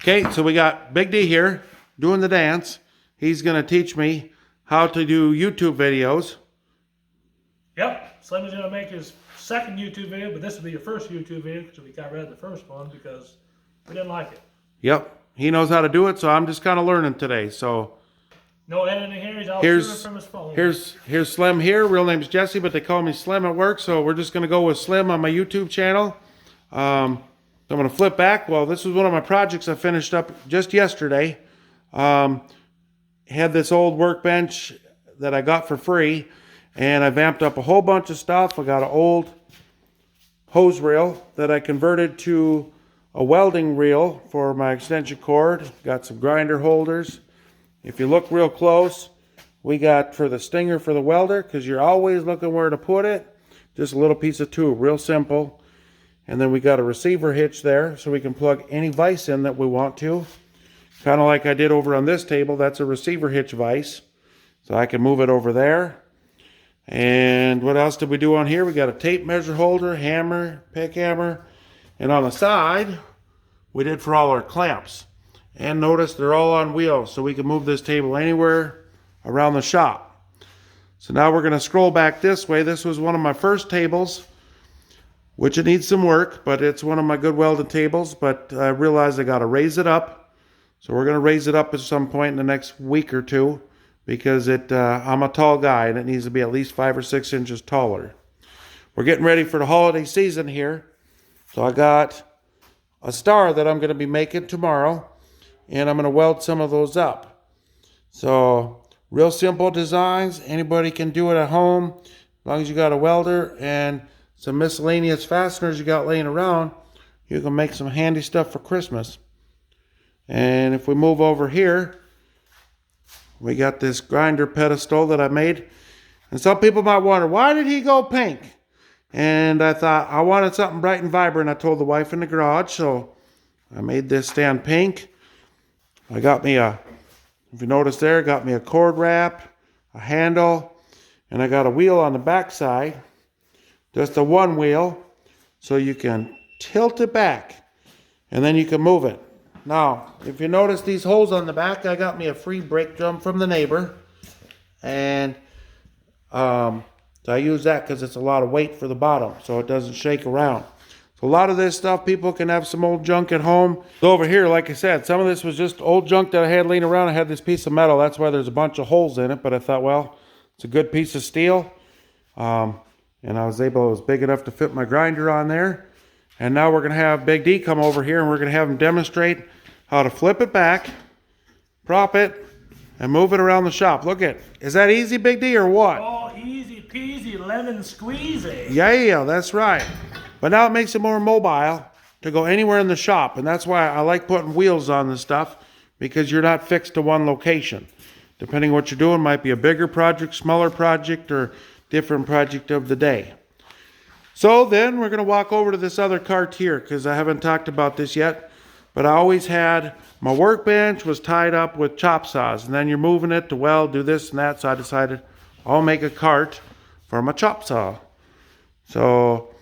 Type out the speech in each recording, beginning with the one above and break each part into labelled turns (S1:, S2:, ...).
S1: Okay, so we got Big D here doing the dance. He's going to teach me how to do YouTube videos.
S2: Yep, Slim is going to make his second YouTube video, but this will be your first YouTube video because we got rid of the first one because we didn't like it.
S1: Yep, he knows how to do it, so I'm just kind of learning today. So
S2: no editing here, he's all shooting from his phone.
S1: Here's Slim here. Real name's Jesse, but they call me Slim at work, so we're just going to go with Slim on my YouTube channel. I'm going to flip back. Well, this was one of my projects I finished up just yesterday. Had this old workbench that I got for free, and I vamped up a whole bunch of stuff. I got an old hose reel that I converted to a welding reel for my extension cord. Got some grinder holders. If you look real close, we got for the stinger for the welder, because you're always looking where to put it. Just a little piece of tube, real simple. And then we got a receiver hitch there, so we can plug any vise in that we want to. Kind of like I did over on this table, that's a receiver hitch vise. So I can move it over there. And what else did we do on here? We got a tape measure holder, hammer, pick hammer. And on the side, we did for all our clamps. And notice they're all on wheels, so we can move this table anywhere around the shop. So now we're going to scroll back this way. This was one of my first tables, which it needs some work, but it's one of my good welded tables. But I realized I got to raise it up. So we're going to raise it up at some point in the next week or two, because I'm a tall guy and it needs to be at least 5 or 6 inches taller. We're getting ready for the holiday season here. So I got a star that I'm going to be making tomorrow, and I'm going to weld some of those up. So real simple designs. Anybody can do it at home as long as you got a welder and some miscellaneous fasteners you got laying around. You can make some handy stuff for Christmas. And if we move over here, we got this grinder pedestal that I made. And some people might wonder, why did he go pink? And I thought I wanted something bright and vibrant. I told the wife in the garage, so I made this stand pink. I got me if you notice there, got me a cord wrap, a handle, and I got a wheel on the back side. Just a one wheel, so you can tilt it back, and then you can move it. Now, if you notice these holes on the back, I got me a free brake drum from the neighbor, and so I use that because it's a lot of weight for the bottom, so it doesn't shake around. So a lot of this stuff, people can have some old junk at home. So over here, like I said, some of this was just old junk that I had laying around. I had this piece of metal, that's why there's a bunch of holes in it, but I thought, well, it's a good piece of steel. And I was able, it was big enough to fit my grinder on there. And now we're going to have Big D come over here, and we're going to have him demonstrate how to flip it back, prop it, and move it around the shop. Look at, is that easy, Big D, or what?
S2: Oh, easy peasy, lemon squeezy.
S1: Yeah, that's right. But now it makes it more mobile to go anywhere in the shop. And that's why I like putting wheels on this stuff, because you're not fixed to one location. Depending on what you're doing, might be a bigger project, smaller project, or different project of the day. So then we're going to walk over to this other cart here, because I haven't talked about this yet, but I always had my workbench was tied up with chop saws, and then you're moving it to weld, do this and that, so I decided I'll make a cart for my chop saw. So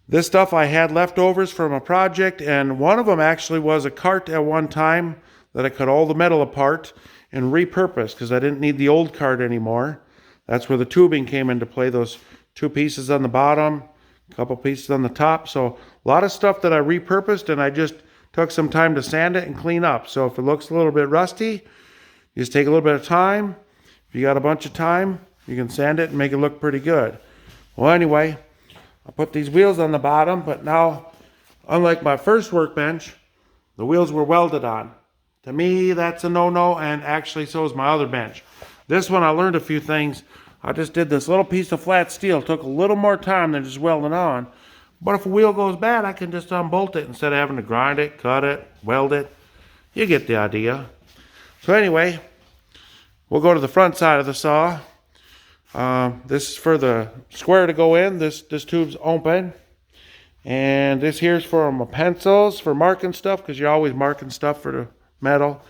S1: this stuff I had leftovers from a project, and one of them actually was a cart at one time that I cut all the metal apart and repurposed, because I didn't need the old cart anymore. That's where the tubing came into play, those 2 pieces on the bottom, a couple pieces on the top. So a lot of stuff that I repurposed, and I just took some time to sand it and clean up. So if it looks a little bit rusty, you just take a little bit of time. If you got a bunch of time, you can sand it and make it look pretty good. Well, anyway, I put these wheels on the bottom, but now, unlike my first workbench, the wheels were welded on. To me, that's a no-no, and actually so is my other bench. This one, I learned a few things. I just did this little piece of flat steel. It took a little more time than just welding on. But if a wheel goes bad, I can just unbolt it instead of having to grind it, cut it, weld it. You get the idea. So anyway, we'll go to the front side of the saw. This is for the square to go in. This tube's open. And this here's for my pencils, for marking stuff, because you're always marking stuff for the metal.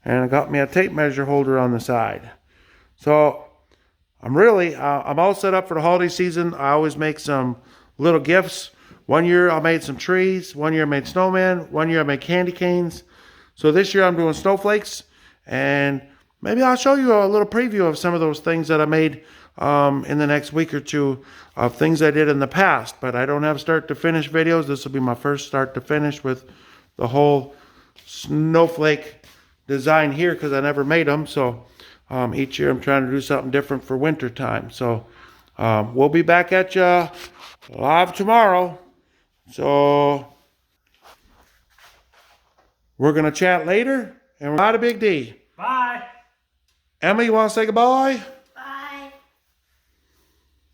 S1: And I got me a tape measure holder on the side. So I'm all set up for the holiday season. I always make some little gifts. One year I made some trees. One year I made snowmen. One year I made candy canes. So this year I'm doing snowflakes, and maybe I'll show you a little preview of some of those things that I made in the next week or two of things I did in the past. But I don't have start to finish videos. This will be my first start to finish with the whole snowflake design here because I never made them. So each year I'm trying to do something different for winter time. So we'll be back at you live tomorrow. So we're going to chat later. And we're out of Big D.
S2: Bye.
S1: Emma, you want to say goodbye?